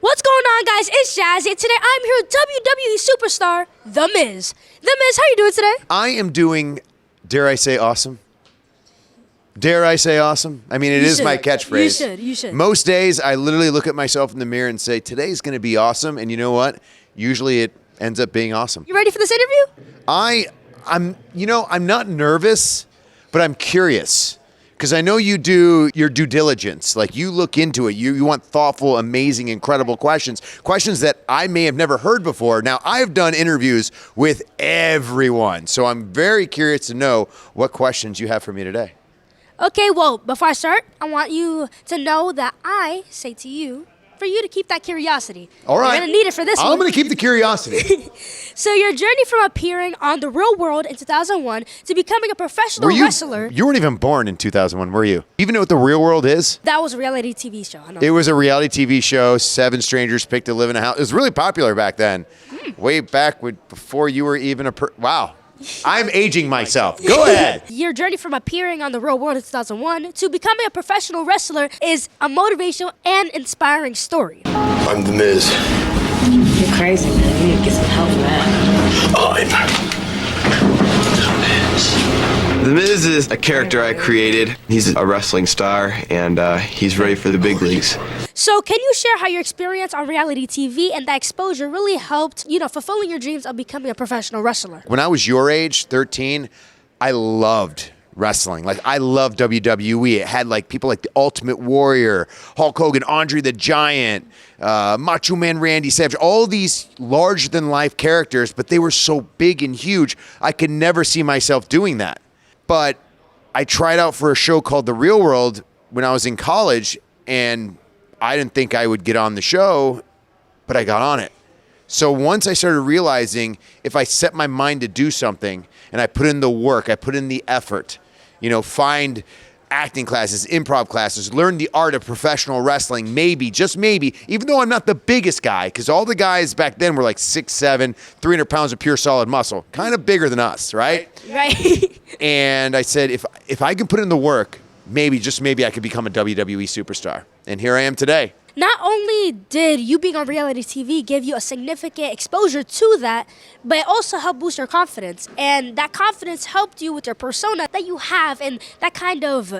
What's going on, guys? It's Jazzy, and today I'm here with WWE Superstar the Miz. The Miz, how you doing today? I am doing, dare I say awesome? Dare I say awesome? I mean, it is my catchphrase. You should. Most days, I literally look at myself in the mirror and say, today's going to be awesome. And you know what? Usually it ends up being awesome. You ready for this interview? I'm not nervous, but I'm curious. Because I know you do your due diligence. Like, you look into it. You want thoughtful, amazing, incredible questions. Questions that I may have never heard before. Now, I've done interviews with everyone. So I'm very curious to know what questions you have for me today. Okay, well, before I start, I want you to know that I say to you, for you to keep that curiosity. All right. You're going to need it for this one. I'm going to keep the curiosity. So your journey from appearing on The Real World in 2001 to becoming a professional wrestler. You weren't even born in 2001, were you? Even know what The Real World is? That was a reality TV show. I know. It was a reality TV show. 7 strangers picked to live in a house. It was really popular back then. Way back before you were even wow. I'm aging myself. Go ahead. Your journey from appearing on The Real World in 2001 to becoming a professional wrestler is a motivational and inspiring story. I'm The Miz. You're crazy, man. You need to get some help for that. The Miz is a character I created. He's a wrestling star, and he's ready for the big leagues. So can you share how your experience on reality TV and that exposure really helped, fulfilling your dreams of becoming a professional wrestler? When I was your age, 13, I loved wrestling. Like, I loved WWE. It had people like the Ultimate Warrior, Hulk Hogan, Andre the Giant, Macho Man Randy Savage, all these larger than life characters, but they were so big and huge, I could never see myself doing that. But I tried out for a show called The Real World when I was in college, and I didn't think I would get on the show, but I got on it. So once I started realizing if I set my mind to do something and I put in the work, I put in the effort, find acting classes, improv classes, learn the art of professional wrestling, maybe, just maybe, even though I'm not the biggest guy, because all the guys back then were like 6'7", 300 pounds of pure solid muscle, kind of bigger than us, right? Right. And I said, if I can put in the work, maybe, just maybe I could become a WWE superstar. And here I am today. Not only did you being on reality TV give you a significant exposure to that, but it also helped boost your confidence. And that confidence helped you with your persona that you have and that kind of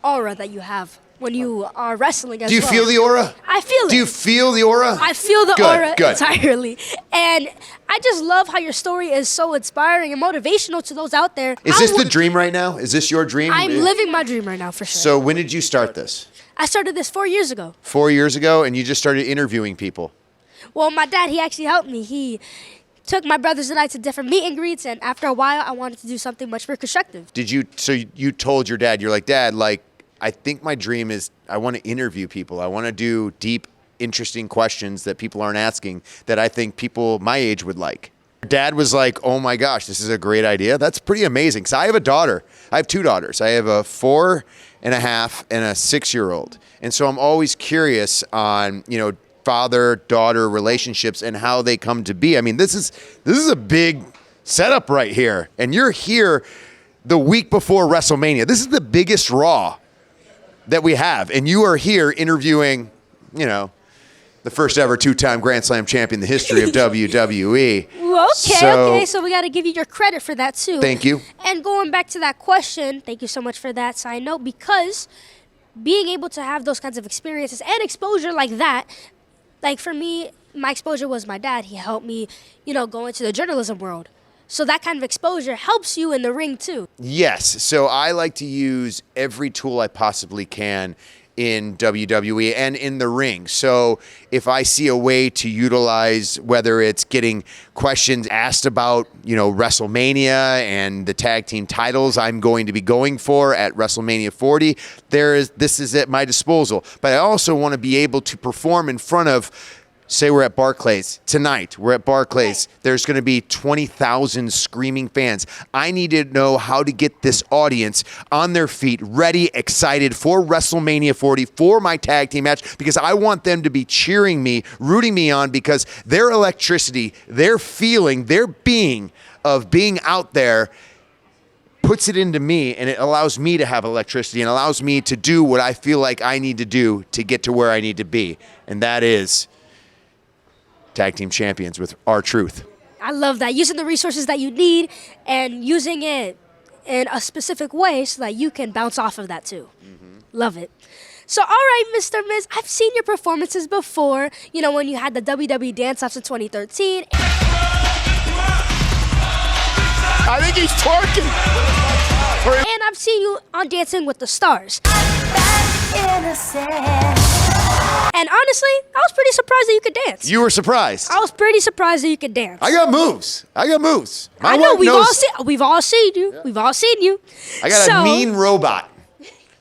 aura that you have when you are wrestling as well. Do you feel the aura? I feel it. Do you feel the aura? I feel the aura Good. entirely. And I just love how your story is so inspiring and motivational to those out there. Is this the dream right now? Is this your dream? I'm living my dream right now, for sure. So when did you start this? I started this 4 years ago. 4 years ago, and you just started interviewing people. Well, my dad, he actually helped me. He took my brothers and I to different meet and greets, and after a while, I wanted to do something much more constructive. So you told your dad, you're like, Dad, I think my dream is I want to interview people. I want to do deep, interesting questions that people aren't asking that I think people my age would like. Dad was like, oh my gosh, this is a great idea. That's pretty amazing. So I have a daughter. I have 2 daughters. I have a 4.5 and a 6-year-old. And so I'm always curious on, father-daughter relationships and how they come to be. I mean, this is a big setup right here. And you're here the week before WrestleMania. This is the biggest Raw that we have. And you are here interviewing, the first ever 2-time Grand Slam champion in the history of WWE. Okay, so we got to give you your credit for that too. Thank you. And going back to that question, thank you so much for that side note, because being able to have those kinds of experiences and exposure like that, like for me, my exposure was my dad. He helped me, go into the journalism world. So that kind of exposure helps you in the ring too. Yes. So I like to use every tool I possibly can in WWE and in the ring. So if I see a way to utilize, whether it's getting questions asked about, WrestleMania and the tag team titles I'm going to be going for at WrestleMania 40, this is at my disposal. But I also want to be able to perform in front of, say we're at Barclays tonight. We're at Barclays. There's going to be 20,000 screaming fans. I need to know how to get this audience on their feet, ready, excited for WrestleMania 40, for my tag team match, because I want them to be cheering me, rooting me on, because their electricity, their feeling, their being of being out there puts it into me, and it allows me to have electricity and allows me to do what I feel like I need to do to get to where I need to be. And that is tag team champions with R-Truth. I love that. Using the resources that you need and using it in a specific way so that you can bounce off of that too. Love it. So, all right, Mr. Miz, I've seen your performances before, you know, when you had the WWE Dance-Offs in 2013. I think he's twerking. And I've seen you on Dancing with the Stars. And honestly, I was pretty surprised that you could dance. You were surprised. I was pretty surprised that you could dance. I got moves. My I know, wife we've knows all seen you. Yeah. We've all seen you. I got a mean robot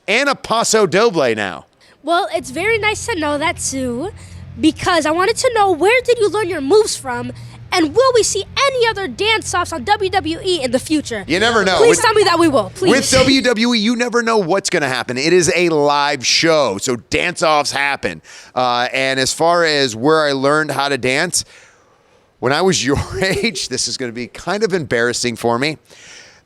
and a Paso Doble now. Well, it's very nice to know that too, because I wanted to know, where did you learn your moves from? And will we see any other dance-offs on WWE in the future? You never know. Please tell me that we will, please. With WWE, you never know what's going to happen. It is a live show, so dance-offs happen. And as far as where I learned how to dance, when I was your age, this is going to be kind of embarrassing for me.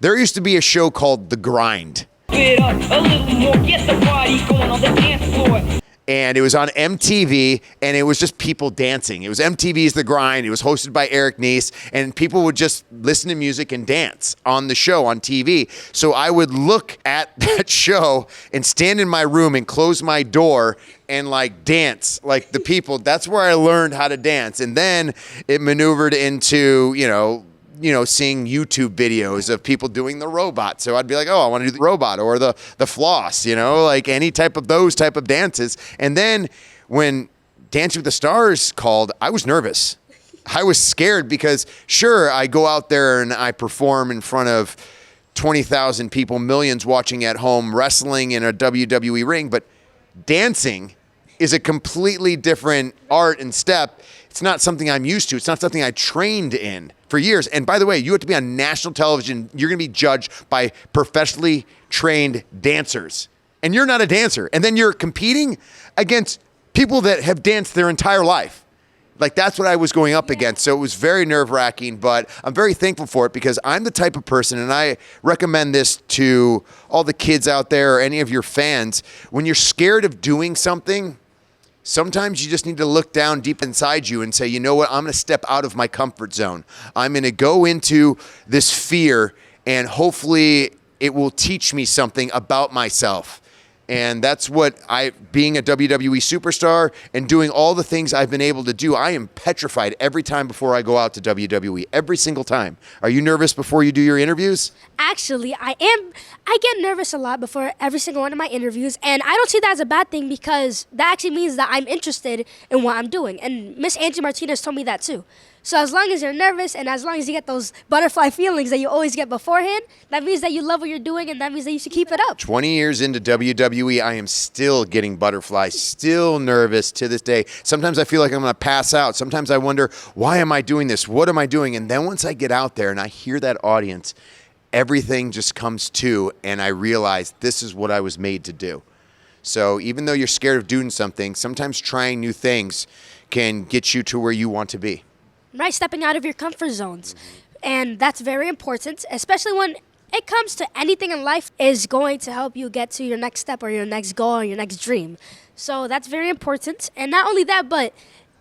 There used to be a show called The Grind. Get up a little more, get the party going on the dance floor. And it was on MTV, and it was just people dancing. It was MTV's The Grind. It was hosted by Eric Nies, and people would just listen to music and dance on the show on TV. So I would look at that show and stand in my room and close my door and like dance like the people. That's where I learned how to dance. And then it maneuvered into, seeing YouTube videos of people doing the robot. So I'd be like, oh, I want to do the robot or the floss, like any type of those type of dances. And then when Dancing with the Stars called, I was nervous. I was scared because sure, I go out there and I perform in front of 20,000 people, millions watching at home, wrestling in a WWE ring, but dancing is a completely different art and step. It's not something I'm used to. It's not something I trained in for years. And by the way, you have to be on national television. You're going to be judged by professionally trained dancers. And you're not a dancer. And then you're competing against people that have danced their entire life. Like, that's what I was going up against. So it was very nerve-wracking, but I'm very thankful for it because I'm the type of person, and I recommend this to all the kids out there or any of your fans, when you're scared of doing something, sometimes you just need to look down deep inside you and say, you know what, I'm going to step out of my comfort zone. I'm going to go into this fear, and hopefully it will teach me something about myself. And that's what being a WWE superstar and doing all the things I've been able to do, I am petrified every time before I go out to WWE, every single time. Are you nervous before you do your interviews? Actually, I am. I get nervous a lot before every single one of my interviews, and I don't see that as a bad thing because that actually means that I'm interested in what I'm doing. And Miss Angie Martinez told me that too. So as long as you're nervous and as long as you get those butterfly feelings that you always get beforehand, that means that you love what you're doing, and that means that you should keep it up. 20 years into WWE, I am still getting butterflies, still nervous to this day. Sometimes I feel like I'm going to pass out. Sometimes I wonder, why am I doing this? What am I doing? And then once I get out there and I hear that audience, everything just comes to, and I realize this is what I was made to do. So even though you're scared of doing something, sometimes trying new things can get you to where you want to be. Right, stepping out of your comfort zones. And that's very important, especially when it comes to anything in life is going to help you get to your next step or your next goal or your next dream. So that's very important. And not only that, but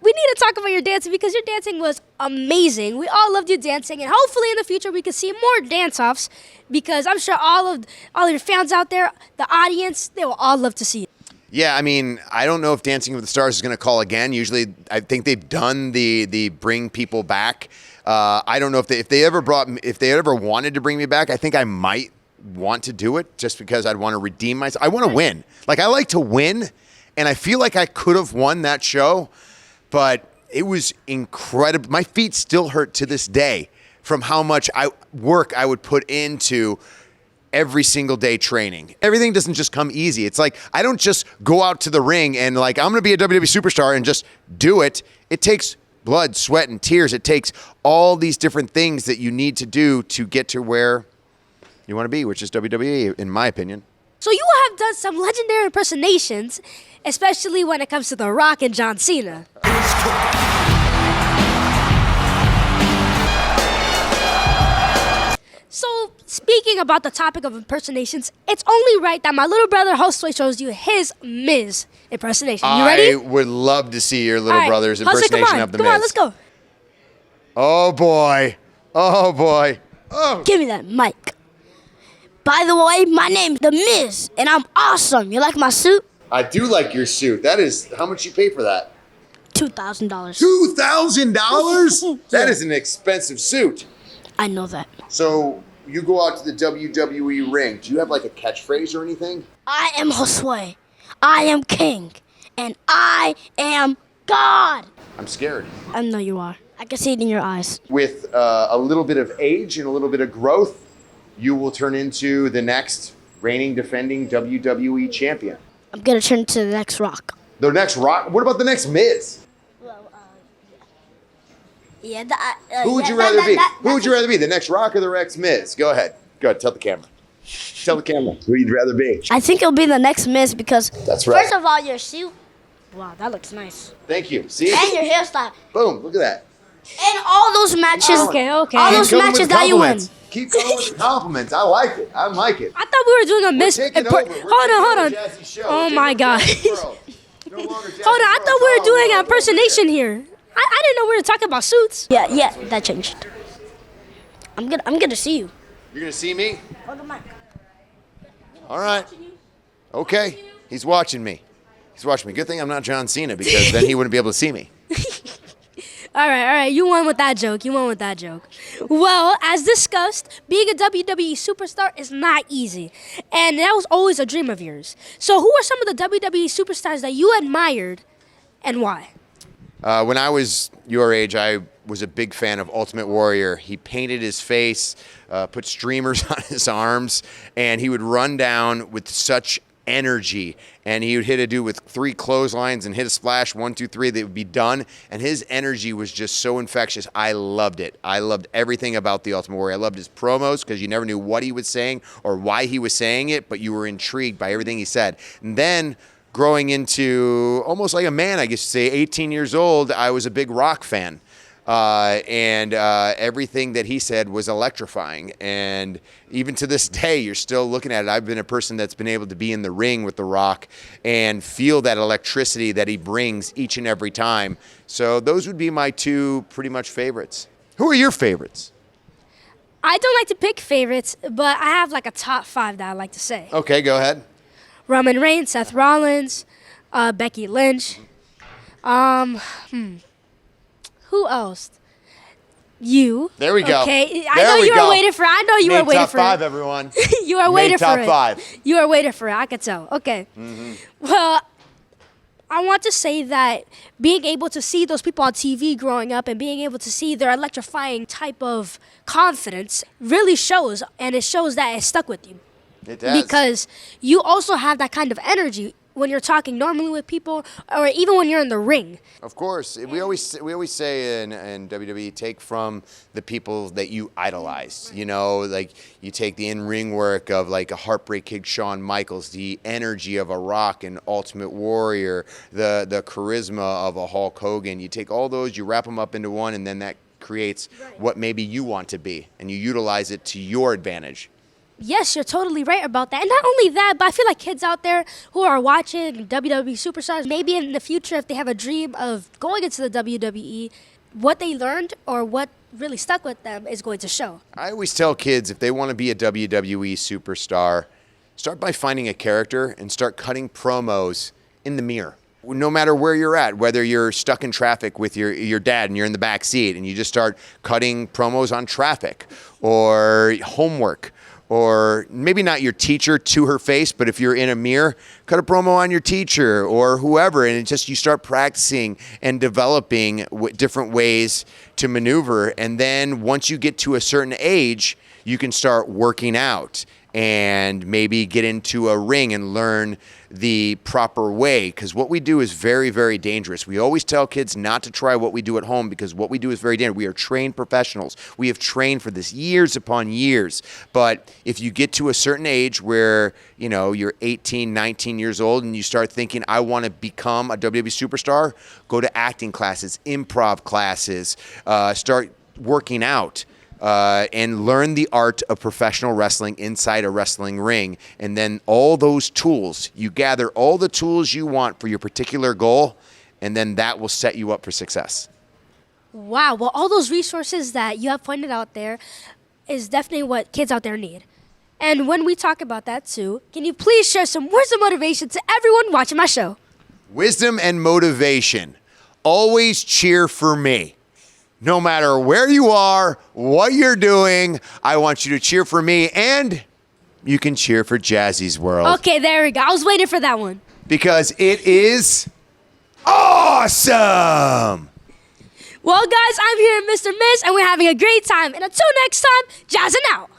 we need to talk about your dancing because your dancing was amazing. We all loved you dancing, and hopefully in the future we can see more dance-offs because I'm sure all of your fans out there, the audience, they will all love to see it. Yeah, I mean, I don't know if Dancing with the Stars is going to call again. Usually, I think they've done the bring people back. I don't know if they ever wanted to bring me back. I think I might want to do it just because I'd want to redeem myself. I want to win. Like, I like to win, and I feel like I could have won that show, but it was incredible. My feet still hurt to this day from how much work I would put into every single day training. Everything doesn't just come easy. It's like, I don't just go out to the ring and like, I'm going to be a WWE superstar and just do it. It takes blood, sweat, and tears. It takes all these different things that you need to do to get to where you want to be, which is WWE, in my opinion. So you have done some legendary impersonations, especially when it comes to The Rock and John Cena. So speaking about the topic of impersonations, it's only right that my little brother Josue shows you his Miz impersonation. You ready? I would love to see your little All right, brother's Jose, impersonation of the Miz. Come on, let's go. Oh boy. Oh boy. Oh. Give me that mic. By the way, my name's The Miz, and I'm awesome. You like my suit? I do like your suit. That is, how much you pay for that? $2,000. $2,000? That is an expensive suit. I know that. So you go out to the WWE ring. Do you have like a catchphrase or anything? I am Josue. I am king. And I am God. I'm scared. I know you are. I can see it in your eyes. With a little bit of age and a little bit of growth, you will turn into the next reigning, defending WWE champion. I'm going to turn into the next Rock. The next Rock? What about the next Miz? Yeah. Who would you rather be? Who would you rather be? The next Rock or the next Miz? Go ahead. Go ahead. Tell the camera. Tell the camera who you'd rather be. I think it'll be the next Miz because That's right. first of all, your suit. Wow, that looks nice. Thank you. See? And your hairstyle. Boom. Look at that. And all those matches. Okay. All Keep those coming matches with that you win. compliments. Keep coming with the compliments. I like it. I like it. I thought we were doing a Miz. Taking over. We're Hold on. taking over Jazzys show. Oh Taking my over God. Jazzys world. No longer Jazzys Hold on, I world. thought we were doing Oh, an impersonation here. I didn't know we were talking about suits. Yeah, that changed. I'm gonna see you. You're gonna see me? Hold the mic. All right. Okay. He's watching me. He's watching me. Good thing I'm not John Cena because then he wouldn't be able to see me. All right. You won with that joke. Well, as discussed, being a WWE superstar is not easy. And that was always a dream of yours. So who are some of the WWE superstars that you admired and why? When I was your age, I was a big fan of Ultimate Warrior. He painted his face, put streamers on his arms, and he would run down with such energy. And he would hit a dude with 3 clotheslines and hit a splash, 1, 2, 3. They would be done. And his energy was just so infectious. I loved it. I loved everything about the Ultimate Warrior. I loved his promos because you never knew what he was saying or why he was saying it, but you were intrigued by everything he said. And then growing into almost like a man, I guess you say, 18 years old, I was a big Rock fan. And everything that he said was electrifying. And even to this day, you're still looking at it. I've been a person that's been able to be in the ring with The Rock and feel that electricity that he brings each and every time. So those would be my 2 pretty much favorites. Who are your favorites? I don't like to pick favorites, but I have like a top 5 that I like to say. Okay, go ahead. Roman Reigns, Seth Rollins, Becky Lynch. Who else? You. There we go. Okay. I There know we you go. were waiting for it. I know you were Name waiting top for 5, it. everyone. You are waiting for top it. 5. You are waiting for it. I could tell. Okay. Well, I want to say that being able to see those people on TV growing up and being able to see their electrifying type of confidence really shows, and it shows that it stuck with you. It does. Because you also have that kind of energy when you're talking normally with people or even when you're in the ring. Of course. We always say in WWE, take from the people that you idolize. You know, like you take the in-ring work of like a Heartbreak Kid Shawn Michaels, the energy of a Rock and Ultimate Warrior, the charisma of a Hulk Hogan. You take all those, you wrap them up into one, and then that creates what maybe you want to be, and you utilize it to your advantage. Yes, you're totally right about that. And not only that, but I feel like kids out there who are watching WWE Superstars, maybe in the future, if they have a dream of going into the WWE, what they learned or what really stuck with them is going to show. I always tell kids if they want to be a WWE superstar, start by finding a character and start cutting promos in the mirror. No matter where you're at, whether you're stuck in traffic with your dad and you're in the back seat and you just start cutting promos on traffic or homework. Or maybe not your teacher to her face, but if you're in a mirror, cut a promo on your teacher or whoever, and you start practicing and developing different ways to maneuver. And then once you get to a certain age, you can start working out and maybe get into a ring and learn the proper way, because what we do is very, very dangerous. We always tell kids not to try what we do at home because what we do is very dangerous. We are trained professionals. We have trained for this years upon years. But if you get to a certain age where, you know, you're 18, 19 years old and you start thinking, I want to become a WWE superstar, go to acting classes, improv classes, start working out. and learn the art of professional wrestling inside a wrestling ring. And then all those tools, you gather all the tools you want for your particular goal, and then that will set you up for success. Wow. Well, all those resources that you have pointed out there is definitely what kids out there need. And when we talk about that too, can you please share some words of motivation to everyone watching my show? Wisdom and motivation. Always cheer for me. No matter where you are, what you're doing, I want you to cheer for me, and you can cheer for Jazzy's World. Okay, there we go. I was waiting for that one. Because it is awesome! Well, guys, I'm here at Mr. Miz, and we're having a great time. And until next time, jazzing out.